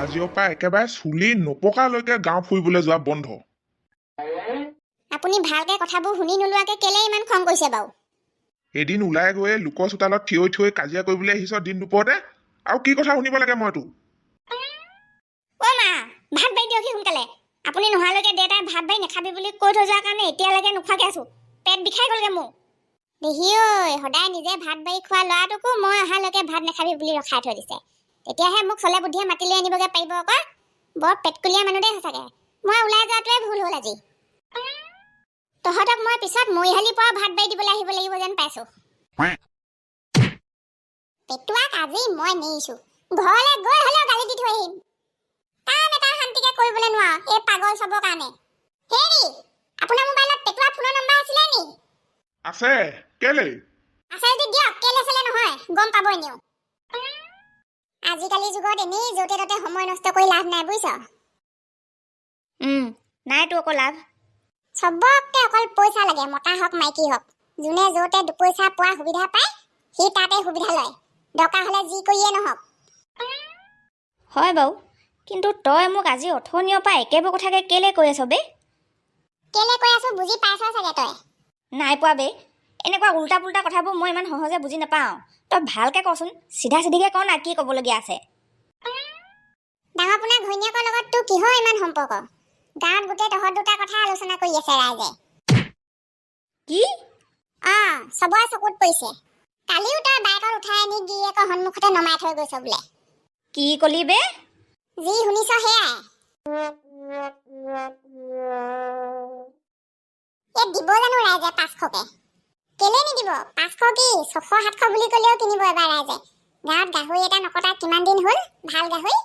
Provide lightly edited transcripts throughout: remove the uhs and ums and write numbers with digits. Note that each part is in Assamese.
আজিৰ পৰা একেবাৰে চুলি নপকালৈকে গাঁও ফুৰিবলৈ যোৱা বন্ধ। আপুনি ভালকে কথাবোৰ শুনি নোলোৱাকে কেলে ইমান খং কৰিছে বাৰু? এদিন ওলাই গৈ লোকৰ চোতালত থিয় থিয় কাজিয়া কৰিবলৈ আহিছ দিন দুপৰতে, আৰু কি কথা শুনিব লাগে মই তোক? অ মা, ভাত বাঢ়ি দিয়ক সোনকালে। আপুনি নোহোৱালৈকে দেউতাই ভাত বাঢ়ি নাখাবি বুলি কৈ থৈ যোৱাৰ কাৰণে এতিয়ালৈকে নোখোৱাকে আছো। পেট বিষাই গ'লগে মোৰ। দেহি ঐ, সদায় নিজে ভাত বাঢ়ি খোৱা ল'ৰাটোকো মই অহালৈকে ভাত নাখাবি বুলি ৰখাই থৈ দিছে। তেতিয়াহে মোক চলে বুদ্ধিয়ে মাতি লৈ আনিবগে পাৰিব আকৌ। বৰ পেটকুলীয়া মানুহ দেই সঁচাকে। মই ওলাই যোৱাটোৱে ভুল হ'ল আজি। তহঁতক মই পিছত মৰিহালি পৰা ভাত বাঢ়ি দিবলৈ আহিব লাগিব যেন পাইছো। পেটুৱাক আজি মই নেৰিছো। ঘৰলৈ গৈ হ'লেও গালি দি থৈ আহিম। কাম এটা শান্তিকে কৰিবলৈ নোৱাৰো এই পাগল চবৰ কাৰণে। হেৰি, আপোনাৰ মোবাইলত পেটুৱা ফোনৰ নম্বৰ আছিলে নি? আছে, কেলে? আছে যদি দিয়ক, কেলে চলে নহয় গম পাব এনেও। আজিকালি যুগত এনেই য'তে ত'তে সময় নষ্ট কৰি লাভ নাই বুজিছ। নাইতো অকল লাভ। চবকে অকল পইচা লাগে, মতা হওক মাইকী হওক। যোনে য'তে দুপইচা পোৱা সুবিধা পায় সি তাতে সুবিধা লয়, দৰকাৰ হ'লে যি কৰিয়ে নহওক। হয় বাৰু, কিন্তু তই মোক আজি অথনিৰ পৰা একেবোৰ কথাকে কেলে কৈ আছ বে? কেলে কৈ আছো বুজি পাইছ চাগে তই? নাই পোৱা বে। এনেকুৱা উল্টা পুল্টা কথাবোৰ মই ইমান সহজে বুজি নাপাওঁ। তই ভালকে কচোন, চিধা চিধিকে ক না কি ক'বলগীয়া আছে। ডাঙৰ পোনা ঘৈণীয়েকৰ লগত তোৰ কিহৰ ইমান সম্পৰ্ক? গাঁৱত গোটেই তহঁত দুটা কথা আলোচনা কৰি আছে ৰাইজে। কি? চবৰে চকুত পৰিছে। কালিও তই বাইকত উঠাই আনি গিৰিয়েকৰ সন্মুখতে নমাই থৈ গৈছ বোলে। কি কলি বে? যি শুনিছ সেয়াই। দিব জানো ৰাইজে 500কে? কেলে নিদিব? 500 কি 600-700 বুলি ক'লেও কিনিব এবাৰ ৰাইজে। গাঁৱত গাহৰি এটা নকটা কিমান দিন হ'ল? ভাল গাহৰি।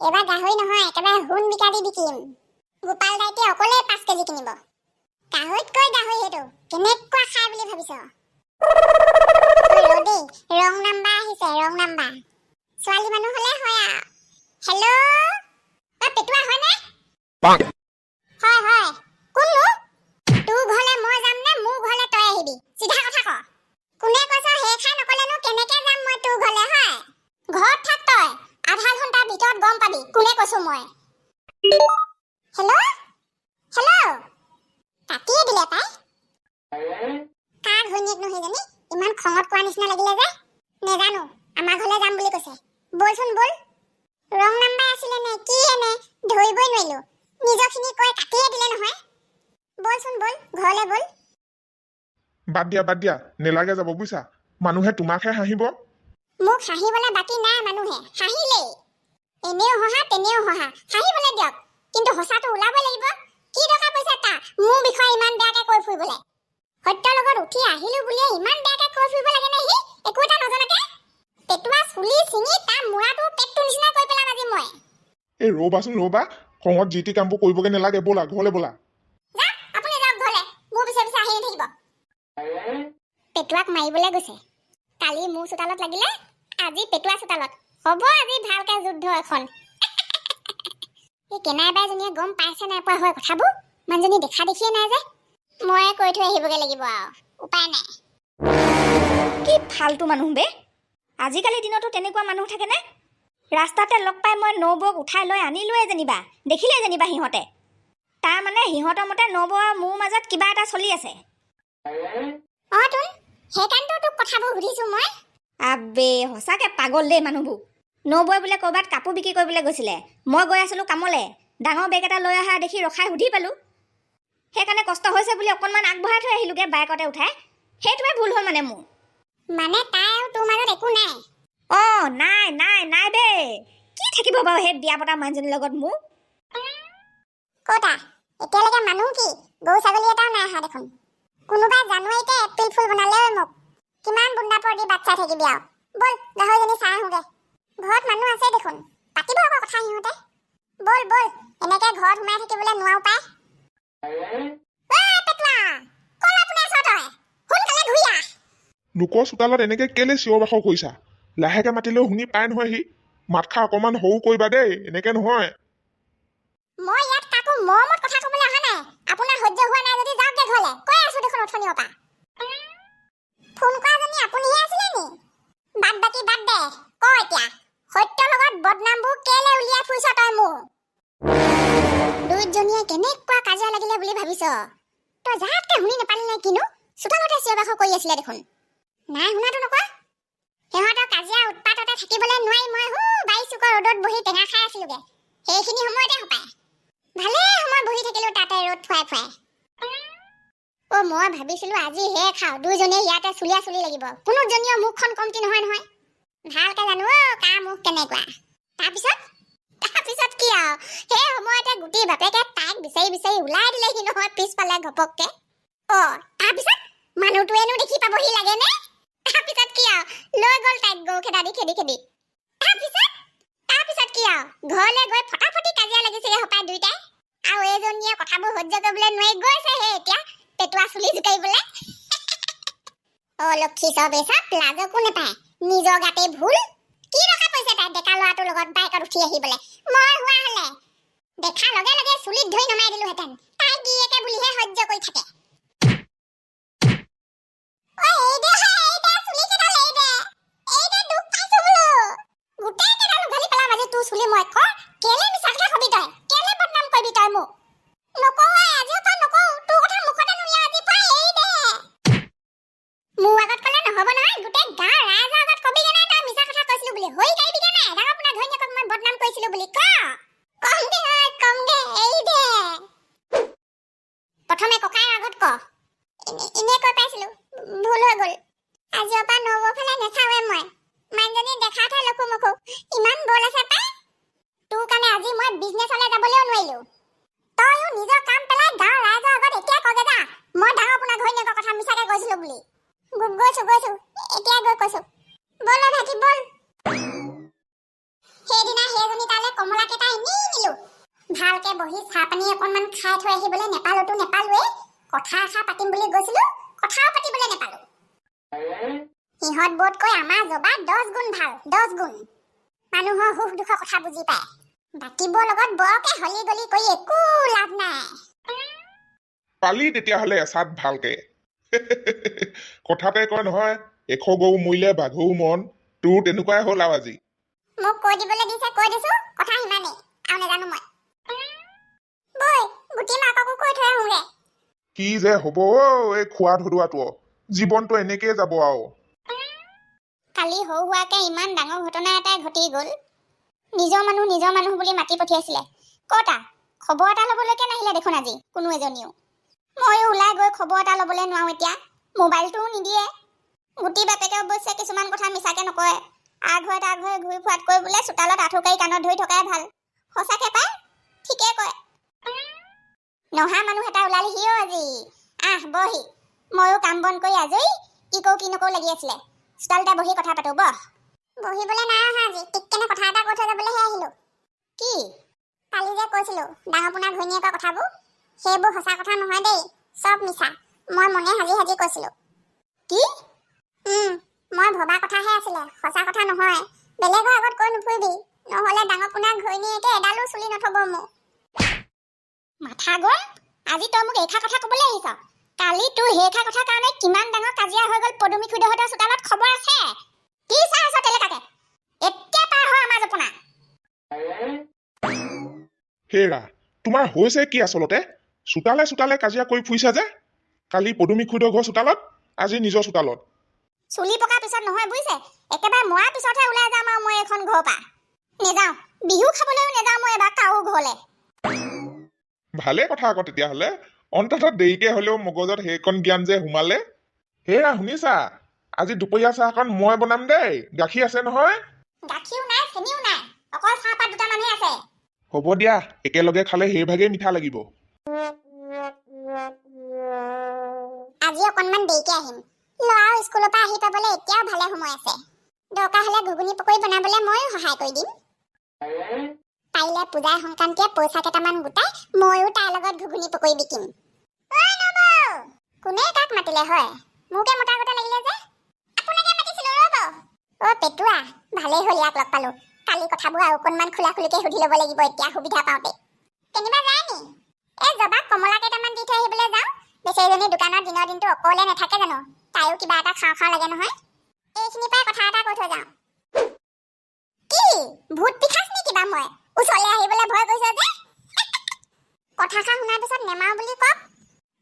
এবাৰ গাহৰি নহয়, একেবাৰে সোণ বিকাৰি বিকিম। গোপাল দাইতে অকলে 5 কেজি কিনিব। গাহৰিতকৈ গাহৰি সেইটো কেনেকুৱা খাই বুলি ভাবিছ? ৰদেই, ৰং নাম্বাৰ আহিছে, ৰং নাম্বাৰ। ছোৱালী মানুহ হ'লে হয় আৰু। হেল্ল', পেটুৱা হয়নে? হয় হয়। কোননো? তোৰ ঘৰলে মই যাম নে মোৰ ঘৰলে তই আহিবি? চিধা কথা ক। কোনে কৈছ সেই খাই নকলেনো কেনেকে যাম মই তোৰ ঘৰলে? হয়, ঘৰত থাক তই। আধা ঘণ্টাৰ ভিতৰত গম পাবি কোনে কৈছো মই। হেল্ল', হেল্ল', কাটিয়ে দিলে পাই। কাৰ ঘৈণীয়েক নহয় জানি ইমান খঙত কোৱা নিচিনা লাগিলে যে? নেজানো, আমাৰ ঘৰলে যাম বুলি কৈছে। বলচোন বল। ৰং নাম্বাৰ আছিলে নে কি এনে ধৰিবই নোৱাৰিলো। নিজৰখিনি কৈ কাটিয়ে দিলে নহয়। বলচোন বল, ঘৰলে বল। বাদ দিয়া, নেলাগে যাব বুজিছা। মানুহে তোমাকহে হাঁহিব। মোক হাঁহিবলৈ বাকী নাই মানুহে, হাঁহিলেই। এনেও হহা তেনেও হহা, হাঁহিবলৈ দিয়ক। কিন্তু সঁচাটো ওলাবই লাগিব। কি দৰকাৰ পৰিছে তাৰ মোৰ বিষয়ে ইমান বেয়াকে কৈ ফুৰিবলৈ? সত্যৰ লগত উঠি আহিলো বুলিয়ে ইমান বেয়াকে কৈ ফুৰিব লাগে নে সি? একো এটা নজনাকে। পেটুৱা চুলি চিঙি তাৰ মূৰাটো পেটটো নিচিনা কৰি পেলাম আজি মই। এই ৰ'বা, খঙত যি টি কামবোৰ কৰিবগে নালাগে, ব'লা ঘৰলে ব'লা। আপুনি যাওক ঘৰলে, মোৰ পিছে পিছে আহি নাথাকিব। পেটুৱাক মাৰিবলৈ গৈছে। কালি মোৰ চোতালত লাগিলে, আজি পেটুৱা চোতালত। হ'ব আজি ভালকে যুদ্ধ এখন। এই কেনাইবাইজনীয়ে গম পাইছে নাই পোৱা হয় কথাবোৰ? মানুহজনী দেখা দেখিয়ে নাই যে। ময়ে কৈ থৈ আহিবগে লাগিব আৰু, উপায় নাই। কি ফাল্টু মানুহ বে। আজিকালি দিনতো তেনেকুৱা মানুহ থাকেনে? ৰাস্তাতে লগ পাই মই নবৌক উঠাই লৈ আনিলোৱে যেনিবা, দেখিলে যেনিবা সিহঁতে। তাৰ মানে সিহঁতৰ মতে নবৌ আৰু মোৰ মাজত কিবা এটা চলি আছে। তোন সেইকাৰণেতো তোক কথাবোৰ সুধিছো মই। আবে সঁচাকে পাগল দেই মানুহবোৰ। নবৌৱে বোলে ক'ৰবাত কাপোৰ বিক্ৰী কৰিবলৈ গৈছিলে। মই গৈ আছিলোঁ কামলে। ডাঙৰ বেগ এটা লৈ অহা দেখি ৰখাই সুধি পালোঁ। সেইকাৰণে কষ্ট হৈছে বুলি অকণমান আগবঢ়াই থৈ আহিলোঁগৈ বাইকতে উঠাই। সেইটোৱে ভুল হ'ল মানে মোৰ। মানে তাই আৰু তোৰ মাজত একো নাই? নাই বে। কি থাকিব বাৰু সেই বিয়া পতা মানুহজনীৰ লগত মোৰ? ক'তা এতিয়ালৈকে মানুহ কি গৰু ছাগলী এটাও নাই অহা দেখোন। কোনোবাই জানুৱাৰীতে এপ্ৰিল ফুল বনালেও মোক। কিমান বুন্দাপৰ দি বাচ্চা থাকিবি আৰু। বল গাহৰিজনী চাই আহোঁগে। ঘৰত মানুহ আছে দেখোন, পাতিব আকৌ কথা সিহঁতে। বল এনেকে ঘৰত সোমাই থাকিবলৈ নোৱাৰো পাই। পেটুৱা ক'লৈ পোনে আছ তই? সোনকালে ঘূৰি আহ। লোকৰ চোতালত এনেকে কেলে চিঞৰ বাখৰ কৰিছা? লাহেকে মাতিলেও শুনি পাই নহয় সি। মাতষাৰ অকমান সৰু কৰিবা দেই, এনেকে নহয়। মই ইয়াত কাকো মৰমত কথা ক'বলৈ অহা নাই। আপোনাৰ সহ্য হোৱা নাই যদি যাওক দে ঘৰলে। কৈ আছো দেখোন অথনিৰ পৰা। ফোন কৰাজনী আপুনিহে আছিলে নি? বাদ দে, ক এতিয়া। সত্যৰ লগত বদনামবোৰ কেলে উলিয়াই ফুৰিছ তই মোৰ দুইজনীয়ে কেনেকুৱা কাজিয়া লাগিলে বুলি ভাবিছ তই যাতকে শুনি নাপালি নে কিনো চোতালতে চিঞৰ বাখৰ কৰি আছিলে দেখোন নাই শুনাটো নকয় সিহঁতৰ কাজিয়া উৎপাততে থাকিবলৈ নোৱাৰি মই বাই চুকৰ ৰ'দত বহি টেঙা খাই আছিলোগে সেইখিনি সময়তে হপায় ভালে সময় বহি থাকিলো তাতে ৰ'দ ফুৱাই ফুৱাই মই ভাবিছিলো আজি হে খাওঁ দুইজনীয়ে ইয়াতে চুলিয়া চুলি লাগিব কোনো জনীয় মুখখন কমতি নহয় নহয় ভালকে জানো কাৰ মুখ কেনেকুৱা তাৰপিছত কি আৰু সেই সময়তে গুটি বাপেকে তাইক বিচাৰি বিচাৰি ওলাই দিলেহি নহয় পিছফালে ঘপককে তাৰপিছত মানুহটোৱেনো দেখি পাবহি লাগে নে তাৰপিছত কি আৰু লৈ গ'ল তাইক গৌ খেদা দি খেদি খেদি তাৰপিছত কি আৰু ঘৰলৈ গৈ ফটাফটি কাজিয়া লাগিছেগে হপায় দুইটাই আৰু এইজনীয়ে কথাবোৰ সহ্য কৰিবলৈ নোৱাৰি গৈছেহে এতিয়া পেটুৱা চুলি জোকাৰিবলৈ লক্ষী চব এচাপ লাজকো নেপায় নিজৰ গাতে ভুল কি ৰখা পইছে তাই ডেকা ল'ৰাটোৰ লগত বাইকত উঠি আহিবলৈ মই হোৱা হলে দেখা লগে লগে চুলিত ধৰি নমাই দিলোহেঁতেন তাই গিয়েকে বুলিহে সহ্য কৰি থাকে চুলি মই ক কেলে মিছা কথা কবি তই কেলে বদনাম কৰিবি তই মোক নকওঁৱে আজি তই নকওঁ তোৰ কথা মুখতে নুলিয়া আজি পাই এই দে মোৰ আগত কলে নহব নহয় গোটেই গাঁৱৰ ৰাইজৰ আগত কবিগে নাই তই মিছা কথা কৈছিলো বুলি হৈ যাইবিগে নাই ডাঙৰ আপোনাৰ ঘৈণীয়েকক মই বদনাম কৰিছিলো বুলি কমগে এই দে প্ৰথমে ককাইৰ আগত ক এনে কৈ পাইছিলো ভুল হৈ গ'ল আজিৰ পৰা নবৌৰ ফালে নেচাওৱে মই মানুহজনী দেখাতহে লখু মখু ইমান বল আছে পাই তোৰ কাৰণে আজি মই বিজনেছলৈ যাবলৈও নোৱাৰিলো তইও নিজৰ কাম পেলাই গাঁৱৰ ৰাইজৰ আগত এতিয়া কগে যা মই ডাঙৰ আপোনাৰ ঘৈণীয়েকৰ কথা মিছাকে কৈছিলো বুলি গৈছো এতিয়া গৈ কৈছো বল ভাইটি বল সেইদিনা সেইজনী তালৈ কমলা কেইটা এনেই নিলো ভালকে বহি চাহ পানী অকণমান খাই থৈ আহিবলৈ নেপালোৱে কথা এষাৰ পাতিম বুলি গৈছিলো কথাও পাতিবলৈ নেপালো সিহঁত বোধকৈ আমাৰ জবা 10 গুণ ভাল 10 গুণ মানুহৰ সুখ দুখৰ কথা বুজি পায় বাকীবোৰ লগত বৰকে হলি গলি কৰি একো লাভ নাই পালি তেতিয়াহ'লে এচাত ভালকে কথাতে কয় নহয় এশ গৰু মৰিলে বাঘৰো মন তোৰ তেনেকুৱাই হ'ল আৰু আজি মোক কৈ দিবলৈ দিছে কৈ দিছো কথা সিমানেই আৰু নেজানো মই বৈ গুটি মাককো কৈ থৈ আহোঁগে কি যে হ'ব এই খোৱা ধুৱাটো জীৱনটো এনেকেই যাব আৰু কালি সৰু হোৱাকে ইমান ডাঙৰ ঘটনা এটাই ঘটি গ'ল নিজৰ মানুহ বুলি মাতি পঠিয়াইছিলে কতা খবৰ এটা ল'বলৈকে নাহিলে দেখোন আজি কোনো এজনীও ময়ো ওলাই গৈ খবৰ এটা ল'বলৈ নোৱাৰো এতিয়া মোবাইলটোও নিদিয়ে গুটি বাপেকে অৱশ্যে কিছুমান কথা মিছাকে নকয় আগঘৰে ঘূৰি ফুৰাতকৈ বোলে চোতালত আঁঠুকাৰি কাণত ধৰি থকাই ভাল সঁচাকে পায় ঠিকে কয় নহা মানুহ এটা ওলালেহিও আজি বহি ময়ো কাম বন কৰি আজৰি কি নকওঁ লাগি আছিলে চোতালতে বহি কথা পাতো বহিবলৈ নাই অহা আজি টিককেনে কথা এটা কৈ থৈ যাবলৈহে আহিলো কি কালি যে কৈছিলো ডাঙৰ পোনা ঘৈণীয়েকৰ কথাবোৰ সেইবোৰ সঁচা কথা নহয় দেই চব মিছা মই মনে সাজি কৈছিলো কি মই ভবা কথাহে আছিলে সঁচা কথা নহয় বেলেগৰ আগত কৈ নুফুৰিবি নহলে ডাঙৰ পোনা ঘৈণীয়েকে এডালো চুলি নথব মোক মাথা গৰম আজি তই মোক এইখা কথা কবলৈ আহিছ কালি তোৰ সেইখা কথা কাৰণে কিমান ডাঙৰ কাজিয়া হৈ গ'ল পদুমি খুইদহঁতৰ চোতালত খবৰ আছে কি চাই আছ তেলেকাকে এতিয়া পাৰ হয় আমাৰ জপনা হেৰা তোমাৰ হৈছে কি আচলতে চোতালে কাজিয়া কৰি ফুৰিছা যে কালি পদুমি খুইদৰ ঘৰ চোতালত আজি নিজৰ চোতালত চুলি পকা পিছত নহয় বুজিছে একেবাৰে মৰা পিছতহে ওলাই যাম আৰু মই এখন ঘৰৰ পৰা নেযাওঁ বিহু খাবলৈও নেযাওঁ মই এবাৰ কাৰো ঘৰলে ভালে কথা আকৌ তেতিয়াহ'লে অন্ততঃ দেৰিকে হলেও মগজত সেইকণ জ্ঞান যে সোমালে হেৰা শুনিছা আজি দুপৰীয়া চাহকণ মই বনাম দেই গাখীৰ আছে নহয় গাখীৰো নাই চেনিও নাই অকল চাহপাত দুটামানহে আছে হ'ব দিয়া একেলগে খালে সেইভাগেই মিঠা লাগিব আজি অকণমান দেৰিকে আহিম ল'ৰাও স্কুলৰ পৰা আহি পাবলৈ এতিয়াও ভালে সময় আছে দৰকাৰ হ'লে ঘুগুনি পকৰি বনাবলৈ ময়ো সহায় কৰি দিম পাৰিলে পূজাৰ সংক্ৰান্তিয়ে পইচা কেইটামান গোটাই ময়ো তাৰ লগত ঘুগুনি পকৰি বিকিম কোনে কাক মাতিলে হয় মোকে মতা কথা লাগিলে যে আপোনাকে মাতিছিলো ৰ'ব পেটুৱা ভালেই হ'ল ইয়াক লগ পালো কালি কথাবোৰ আৰু অকণমান খোলাখুলিকে সুধি ল'ব লাগিব এতিয়া সুবিধা পাওঁতে কেনিবা যায় নি এই জবাক কমলা কেইটামান দি থৈ আহিবলৈ যাওঁ বেচেৰীজনী দোকানত দিনৰ দিনটো অকলে নাথাকে জানো তাইও কিবা এটা খাওঁ লাগে নহয় এইখিনি পাই কথা এটা কৈ থৈ যাওঁ কি ভূত পিঠা মই ওচৰলৈ আহিবলৈ ভয় কৰিছ যে কথাষাৰ শুনাৰ পিছত নেমাৰো বুলি ক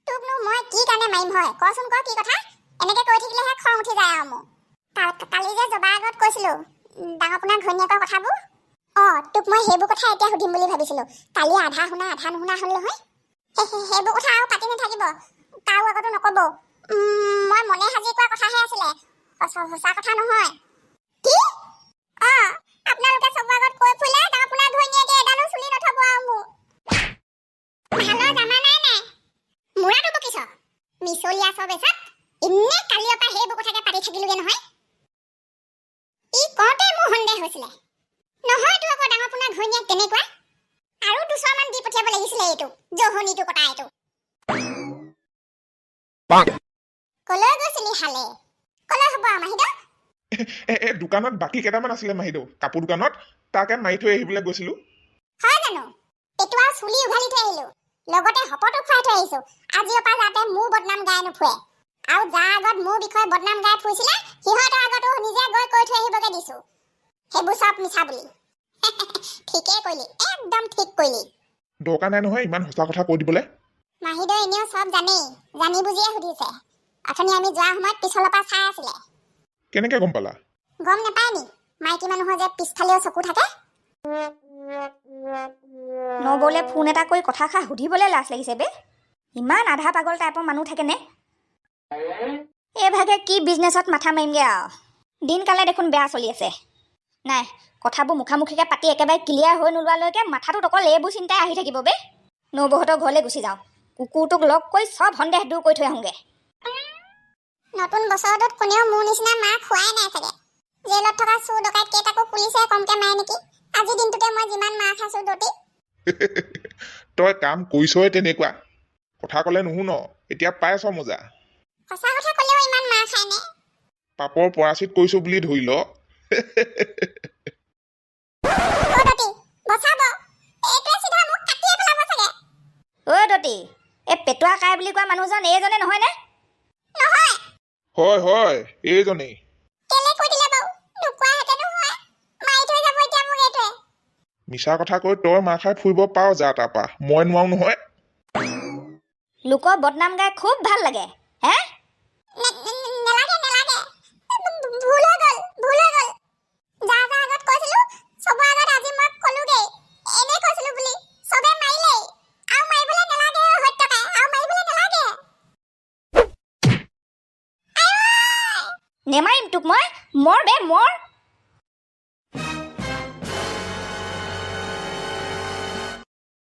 তোকনো মই কি কাৰণে মাৰিম হয় কচোন ক কি কথা এনেকে কৈ থাকিলেহে খং উঠি যায় আৰু মোৰ কালি যে জবাৰ আগত কৈছিলো ডাঙৰ পোনাৰ ঘৈণীয়েকৰ কথাবোৰ তোক মই সেইবোৰ কথা এতিয়া সুধিম বুলি ভাবিছিলো কালি আধা শুনা আধা নুশুনা হ'ল নহয় সেইবোৰ কথা আৰু পাতি নাথাকিব কাৰো আগতো নকব মই মনে সাজি কোৱা কথাহে আছিলে সঁচা কথা নহয় কি আপোনালোকে চবৰ আগত কৈ ফুৰিলে ডাঙৰ পোনাৰ ঘৈণীয়েকে এডালো চুলি নথব আৰু মোৰ ভালৰ জামা নাই মূৰাটো বকিছ মিছলীয়া চব এচাত ইনে কালিৰ পৰা সেইবোৰ কথাকে পাতি থাকিলোগে নহয় ই কওঁতে মোৰ সন্দেহ হৈছিলে নহয়তো আকৌ ডাঙৰ পোনাৰ ঘৈণীয়েক তেনেকুৱা আৰু দুচৰমান দি পঠিয়াব লাগিছিলে এইটো জহনীটো কটা এইটো কলৈ গৈছিলি হালে কলৈ হ'ব মাহিদা দোকানত বাকী কেইটামান আছিলে মাহিদেউ কাপোৰ দোকানত তাকে মাৰি থৈ আহিবলৈ গৈছিলো হয় জানো পেটুৱা চুলি উঘালি থৈ আহিলো লগতে হপতো খুৱাই থৈ আহিছো আজিৰ পৰা যাতে মোৰ বদনাম গাই নুফুৰে আৰু যাৰ আগত মোৰ বিষয়ে বদনাম গাই ফুৰিছিলে সিহঁতৰ আগতো নিজে গৈ কৈ থৈ আহিবগে দিছো সেইবোৰ চব মিছা বুলি ঠিকেই কৰিলি একদম ঠিক কৰিলি দৰকাৰ নাই নহয় ইমান সঁচা কথা কৈ দিবলৈ মাহিদেউ এনেও চব জানি বুজিয়ে সুধিছে অথনি আমি যোৱাৰ সময়ত পিছলৰ পৰা চাই আছিলে কেনেকে গম পালা গম নাপায় নি মাইকী মানুহৰ যে পিছফালেও চকু থাকে নবৌলে ফোন এটা কৰি কথাষাৰ সুধিবলৈ লাজ লাগিছে বে ইমান আধা পাগল টাইপৰ মানুহ থাকেনে এইভাগে কি বিজনেছত মাথা মাৰিমগৈ আৰু দিনকালে দেখোন বেয়া চলি আছে নাই কথাবোৰ মুখামুখিকৈ পাতি একেবাৰে ক্লিয়াৰ হৈ নোলোৱালৈকে মাথাটোত অকল এইবোৰ চিন্তাই আহি থাকিব বে নবৌহঁতৰ ঘৰলৈ গুচি যাওঁ কুকুৰটোক লগ কৰি চব সন্দেহ দূৰ কৰি থৈ আহোঁগৈ নতুন বছৰটোত কোনেও মোৰ নিচিনা মাৰ খোৱাই নাই চাগে জেলত থকা চোৰ ডকাইত কেইটাকো পুলিচে কমকে মাৰে নেকি আজি দিনটোতে মই যিমান মাৰ খাইছো দতি তই কাম কৰিছই তেনেকুৱা কথা ক'লে নুশুন এতিয়া পাইছ মজা সঁচা কথা ক'লেও ইমান মাৰ খাই নে পাপৰ পৰাচিত কৰিছো বুলি ধৰি ল দতি বচাব এইটোৱে চিধা মোক কাটিয়ে পেলাব চাগে দতি এই পেটুৱা কাই বুলি কোৱা মানুহজন এইজনে নহয়নে নহয় হয় এইজনেই কেলে কৈ দিলে বাৰু নোকোৱাহেঁতেনো হয় মাৰি থৈ যাব এতিয়া মোক এইটোৱে মিছা কথা কৈ তই মাৰ খাই ফুৰিব পাৰ যা তাৰপা মই নোৱাৰো নহয় লোকৰ বদনাম গাই খুব ভাল লাগে হে নেলাগে ভুল হৈ গ'ল যা আগত কৈছিলো চবৰ আগত আজি মই কলোগে এনে কৈছিলো বুলি চবে মাৰিলেই আৰু মাৰিবলৈ নেলাগে সত্যকাই আৰু মাৰিবলৈ নেলাগে নেমাৰিম তোক মই মৰ